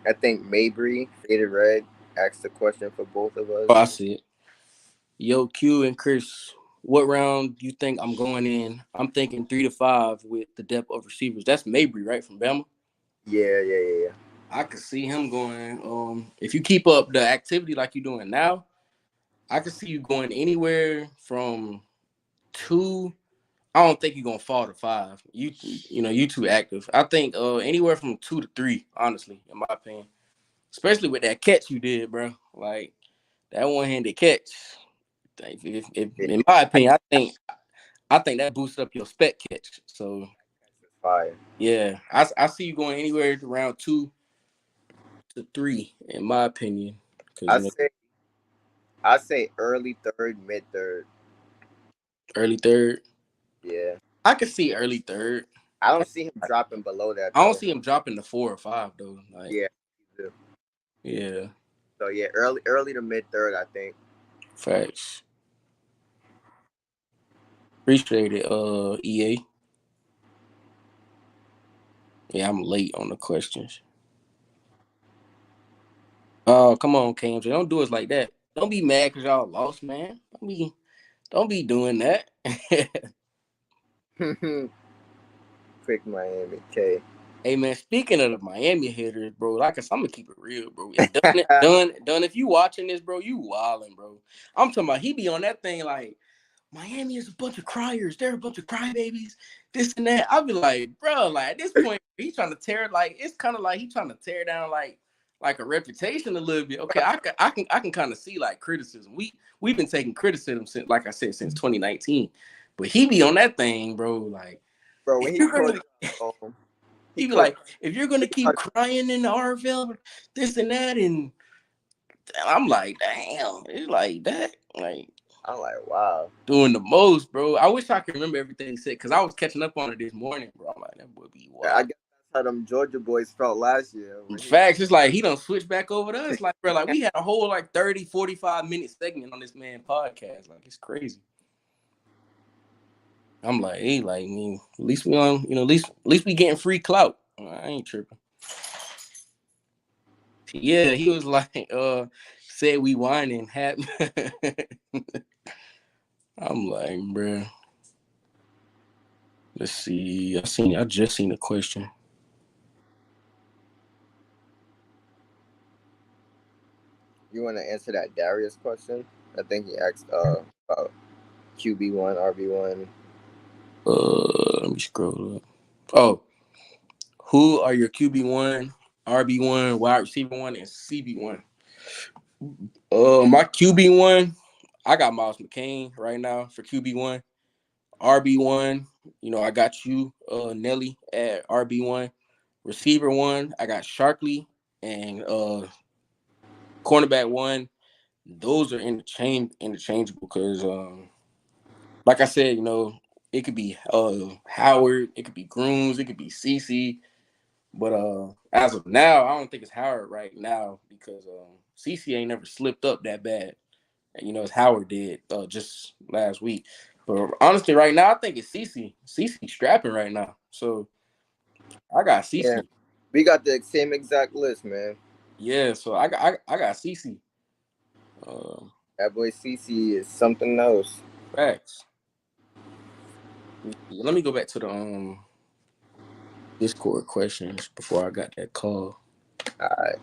I think Mabry Faded Red asked the question for both of Oh, us. I see it. Yo, Q and Chris, what round do you think I'm going in? I'm thinking 3 to 5 with the depth of receivers. That's Mabry, right, from Bama. Yeah. I could see him going. If you keep up the activity like you're doing now, I could see you going anywhere from two. I don't think you're gonna fall to 5. You too active. I think anywhere from 2 to 3, honestly, in my opinion. Especially with that catch you did, bro. Like that one-handed catch. Yeah, In my opinion, I think that boosts up your spec catch. So that's fire. yeah, I see you going anywhere around 2 to 3, in my opinion. Because I say I say early third, mid third. early third. Yeah, I could see early third. I don't see him dropping below that I don't though. see him dropping to 4 or 5 though. Like Yeah, yeah. So yeah, early to mid third, I think. Facts. Appreciate it, EA. Yeah, I'm late on the questions. Oh, come on, KMJ. Don't do us like that. Don't be mad because y'all lost, man. Don't be doing that. Quick Miami K. Hey man, speaking of the Miami hitters, bro, like I said, I'm gonna keep it real, bro. If done, if you watching this, bro, you wilding, bro. I'm talking about he be on that thing like Miami is a bunch of criers. They're a bunch of crybabies. This and that. I'll be like, bro, like at this point, he's trying to tear like it's kind of like he's trying to tear down like a reputation a little bit. Okay, I can kind of see like criticism. We've been taking criticism since, like I said, since 2019. But he be on that thing, bro. Like Bro, if when he you're gonna coached, um, he he be coached. like, if you're gonna keep crying in the RFL, this and that, and I'm like, damn, it's like that, like I'm like, wow. doing the most, bro. I wish I could remember everything he said because I was catching up on it this morning, bro. I'm like, that would be I wild. guess that's how them Georgia boys felt last year In when he. fact, it's like he don't switch back over to us. Like, bro, like we had a whole like 30, 45 minute segment on this man podcast. Like, it's crazy. I'm like, hey, like, I mean, at least we on, at least we getting free clout. I ain't tripping. Yeah, he was like, said we whining. I'm like, bro. Let's see. I just seen a question. You want to answer that Darius question? I think he asked about QB1, RB1. Let me scroll up. Oh, who are your QB1, RB1, wide receiver one, and CB1? My QB1, I got Miles McCain right now for QB1. RB1, I got you, Nelly at RB1. Receiver one, I got Sharkley, and cornerback one. Those are interchangeable because, like I said, it could be Howard, it could be Grooms, it could be CC. But as of now, I don't think it's Howard right now because CC ain't never slipped up that bad. And, as Howard did just last week. But honestly, right now, I think it's CC. CC strapping right now. So I got Yeah, CC. we got the same exact list, man. Yeah, so I got CC. That boy CC is something else. Facts. Let me go back to the Discord questions before I got that call. All right,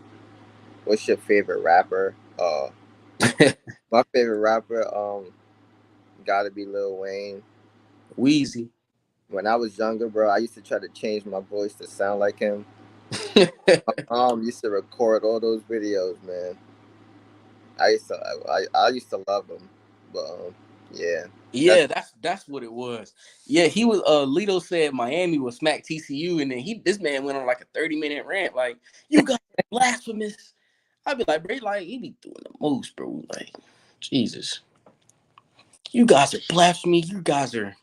what's your favorite rapper? My favorite rapper, gotta be Lil Wayne. Wheezy. When I was younger, bro, I used to try to change my voice to sound like him. My mom used to record all those videos, man. I used to love him, but yeah, that's Yeah, that's what it was. Yeah, he was. Lito said Miami will smack TCU, and then this man went on like a 30-minute rant, like you guys are blasphemous. I'd be like, bro, like he be doing the most, bro. Like, Jesus, you guys are blasphemy. You guys are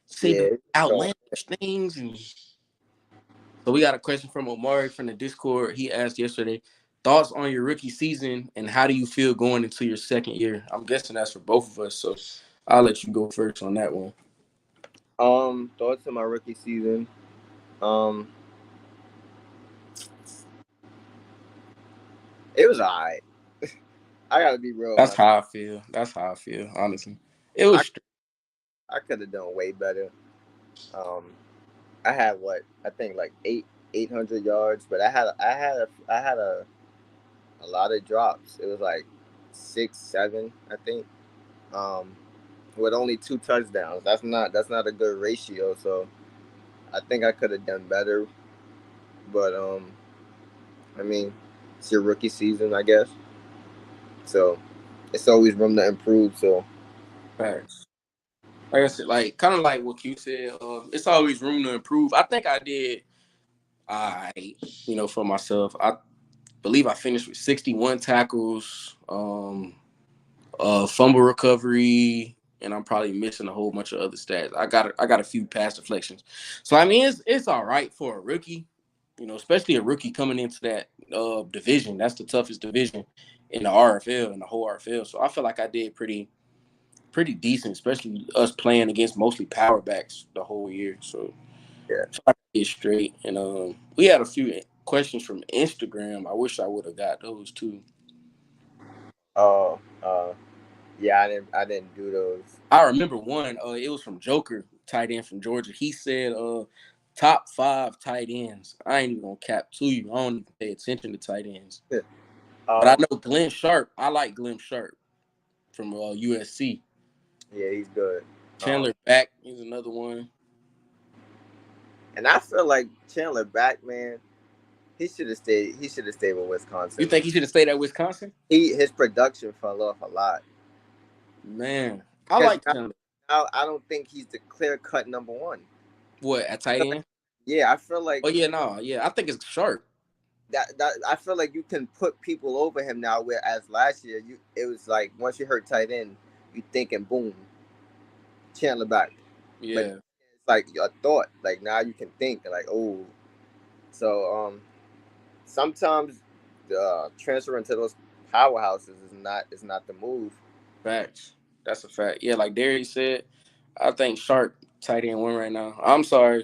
saying yeah. Going. outlandish things, and so we got a question from Omari from the Discord. He asked yesterday, thoughts on your rookie season and how do you feel going into your second year? I'm guessing that's for both of us, so I'll let you go first on that one. Thoughts on my rookie season. Um, it was alright. I gotta be real with That's myself. how I feel. That's how I feel, honestly. It I was I could have done way better. Um, I had what I think like 800 yards, but I had a lot of drops. It was like 6, 7, I think. Um, with only 2 touchdowns. That's not a good ratio. So I think I could have done better. But I mean, it's your rookie season, I guess. So it's always room to improve. So facts. Like I said, like kind of like what you said. It's always room to improve. I think I did. I, for myself, I believe I finished with 61 tackles. Fumble recovery, and I'm probably missing a whole bunch of other stats. I got a few pass deflections, so I mean it's all right for a rookie, especially a rookie coming into that division. That's the toughest division in the RFL, in the whole RFL. So I feel like I did pretty decent, especially us playing against mostly power backs the whole year. So Yeah. I feel like I did straight. And we had a few questions from Instagram. I wish I would have got those too. Oh, yeah. I didn't do those. I remember one. It was from Joker, tight end from Georgia. He said, top 5 tight ends. I ain't even gonna cap to you. I don't even pay attention to tight ends, but I Um, know Glenn Sharp. I like Glenn Sharp from USC. yeah, he's good. Chandler Back is another one. And I feel like Chandler back, man. He should have stayed. He should have stayed with You Wisconsin. think he should have stayed at Wisconsin? His production fell off a lot Man, I because like Chandler. now I don't think he's the clear cut number one. What at tight end? Yeah, I feel like Oh yeah, no, yeah. I think it's Sharp. that I feel like you can put people over him now. Whereas last year, it was like once you heard tight end, you thinking boom, Chandler back. But Yeah, it's like a thought. Like now you can think like oh. So sometimes transferring to those powerhouses is not the move. facts. That's a fact. Yeah, like Darius said, I think Sharp tight end one right now. I'm sorry,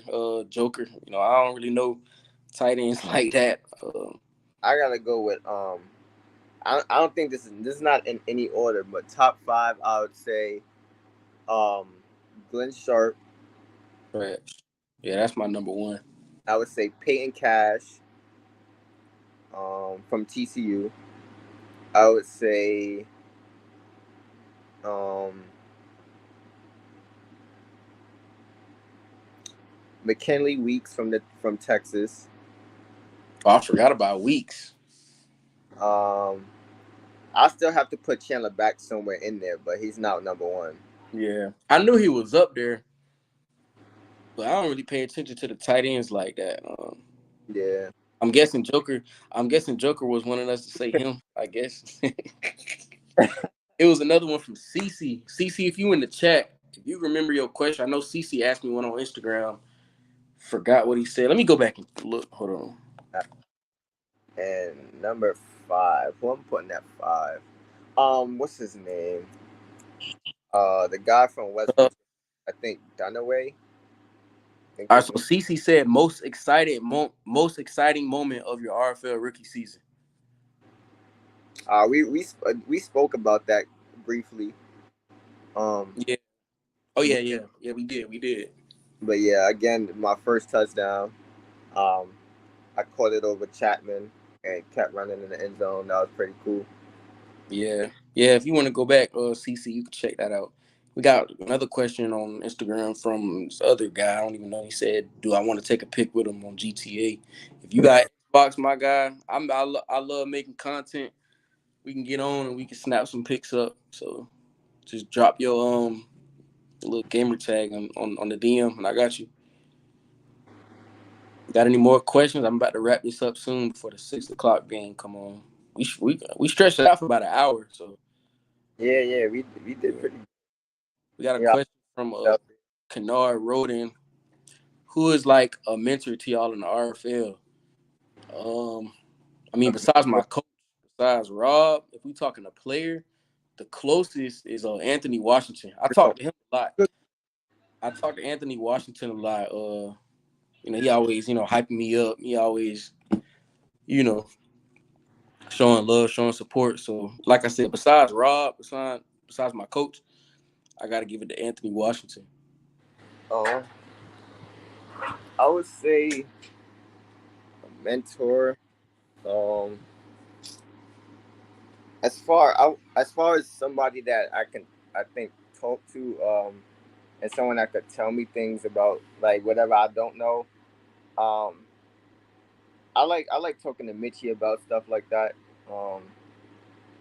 Joker. I don't really know tight ends like that. I gotta go with I don't think this is not in any order, but top five I would say um Glenn Sharp. Facts. Yeah, that's my number one. I would say Peyton Cash from TCU. I would say um McKinley Weeks from Texas. Oh, I forgot about Weeks. Um I still have to put Chandler back somewhere in there, but he's not number one. Yeah, I knew he was up there, but I don't really pay attention to the tight ends like that. Yeah. I'm guessing Joker. I'm guessing Joker was wanting us to say him. I guess it was another one from CC. CC, if you in the chat, if you remember your question, I know CC asked me one on Instagram. Forgot what he said. Let me go back and look. Hold on. And number five, who I'm putting at five? What's his name? The guy from West Uh, Virginia, I think Dunaway. I think all right. that's So his. CC said most exciting moment of your RFL rookie season. We spoke about that briefly. Yeah. Oh But, yeah, yeah, yeah. We did. We did. but yeah, again, my first touchdown. Um, I caught it over Chapman and kept running in the end zone. That was pretty cool. Yeah, yeah. If you want to go back, CC, you can check that out. We got another question on Instagram from this other guy. I don't even know. He said, "Do I want to take a pic with him on GTA?" If you got Xbox, my guy, I love making content. We can get on and we can snap some pics up. So just drop your little gamer tag on the DM, and I got you. Got any more questions? I'm about to wrap this up soon before the 6 o'clock game come on. We stretched it out for about an hour, so Yeah, yeah, we did yeah. pretty. We got a Yeah, question from yeah, Kennard Roden. Who is like a mentor to y'all in the RFL? Um, I mean, besides my coach, besides Rob, if we talking a player, the closest is Anthony Washington. I talk to him a lot. I talk to Anthony Washington a lot. He always, hyping me up. He always, you know, showing love, showing support. So, like I said, besides Rob, besides my coach, I got to give it to Anthony Washington. um, I would say a mentor. Um, as far as somebody that I think talk to and someone that could tell me things about like whatever I don't know. Um, I like talking to Mitchie about stuff like that. Um,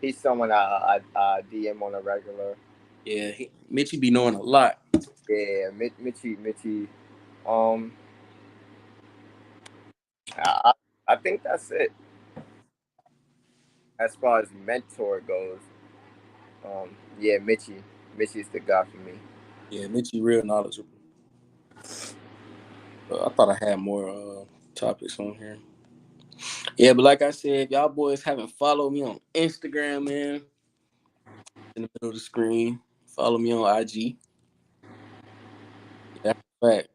he's someone I DM on a regular. Yeah, Mitchie be knowing a lot. Yeah, Mitchie. Um, I I think that's it as far as mentor goes. Yeah, Mitchie's the guy for me. Yeah, Mitchie real knowledgeable. I thought I had more topics on here. Yeah, but like I said, if y'all boys haven't followed me on Instagram, man, in the middle of the screen, follow me on IG. That's a fact.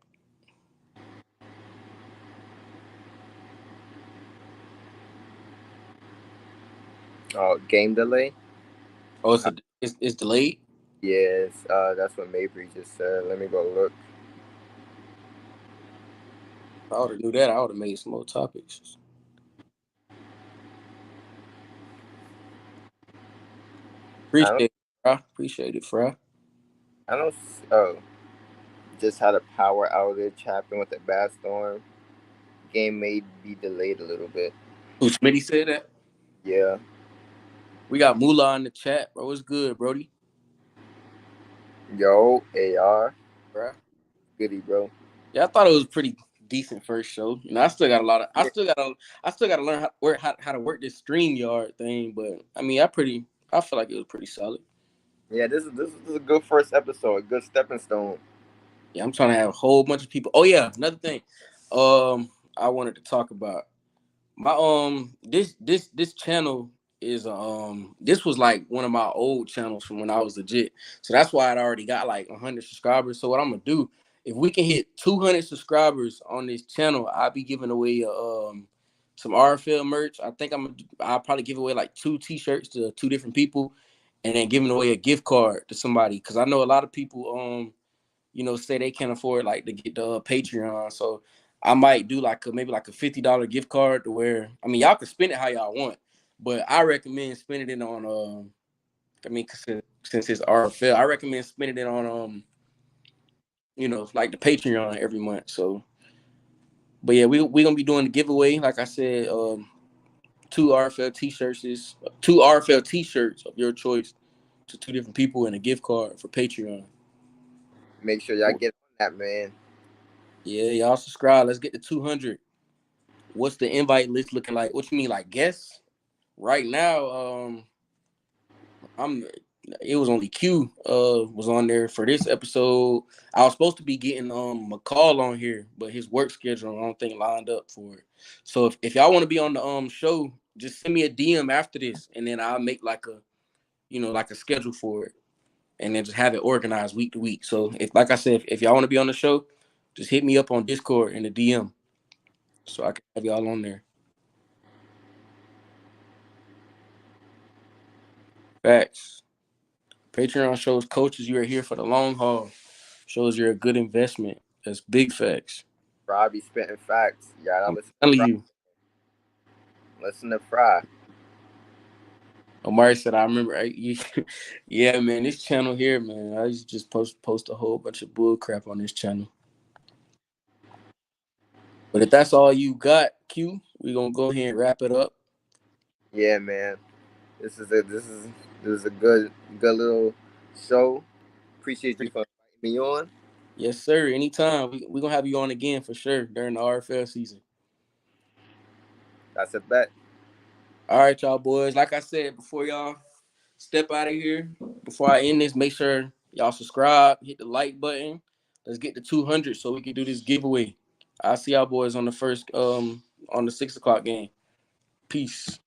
Game delay. Oh, Uh, it's delayed. yes, that's what Mabry just said. Let me go look. If I would have knew that, I would have made some more topics. I don't. Appreciate it, bro. Appreciate it, bro. I don't. Oh, just had a power outage happen with a bad storm. Game may be delayed a little bit. Who Smitty said that? Yeah. We got Moolah in the chat, bro. What's good, Brody? Yo, AR. Bro. Goody, bro. Yeah, I thought it was pretty decent first show. You know, I still got a lot of Yeah. I still gotta learn how to work this StreamYard thing, but I mean I feel like it was pretty solid. Yeah, this is a good first episode, a good stepping stone. Yeah, I'm trying to have a whole bunch of people. Oh yeah, another thing. I wanted to talk about. My this channel is this was like one of my old channels from when I was legit. So that's why I'd already got like 100 subscribers. So what I'm gonna do, if we can hit 200 subscribers on this channel, I'll be giving away some RFL merch. I think I'll probably give away like 2 t-shirts to 2 different people, and then giving away a gift card to somebody, because I know a lot of people say they can't afford like to get the Patreon. So I might do like maybe like a $50 gift card to where, I mean, y'all can spend it how y'all want, but I recommend spending it on I mean, since it's RFL, I recommend spending it on like the Patreon every month. So, but yeah, we gonna be doing the giveaway. Like I said, two RFL t-shirts of your choice to 2 different people, and a gift card for Patreon. Make sure y'all get on that, man. Yeah, y'all subscribe. Let's get to 200. What's the invite list looking like? What you mean, like guests? Right now, I'm. It was only Q was on there for this episode. I was supposed to be getting McCall on here, but his work schedule I don't think lined up for it. So if y'all want to be on the show, just send me a DM after this, and then I'll make like a like a schedule for it, and then just have it organized week to week. So if, like I said, if y'all want to be on the show, just hit me up on Discord in the DM so I can have y'all on there. Facts. Patreon shows coaches you are here for the long haul. Shows you're a good investment. That's big facts. Fry be spitting facts. Y'all gotta I'm listen to telling Fry. you. Listen to Fry. Omari said, I remember. Yeah, man, this channel here, man, I used to just post a whole bunch of bull crap on this channel. But if that's all you got, Q, we're going to go ahead and wrap it up. Yeah, man. This is a good little show. Appreciate you for inviting me on. Yes, sir. Anytime. We're going to have you on again for sure during the RFL season. That's a bet. All right, y'all boys. Like I said, before y'all step out of here, before I end this, make sure y'all subscribe, hit the like button. Let's get to 200 so we can do this giveaway. I'll see y'all boys on the 6 o'clock game. Peace.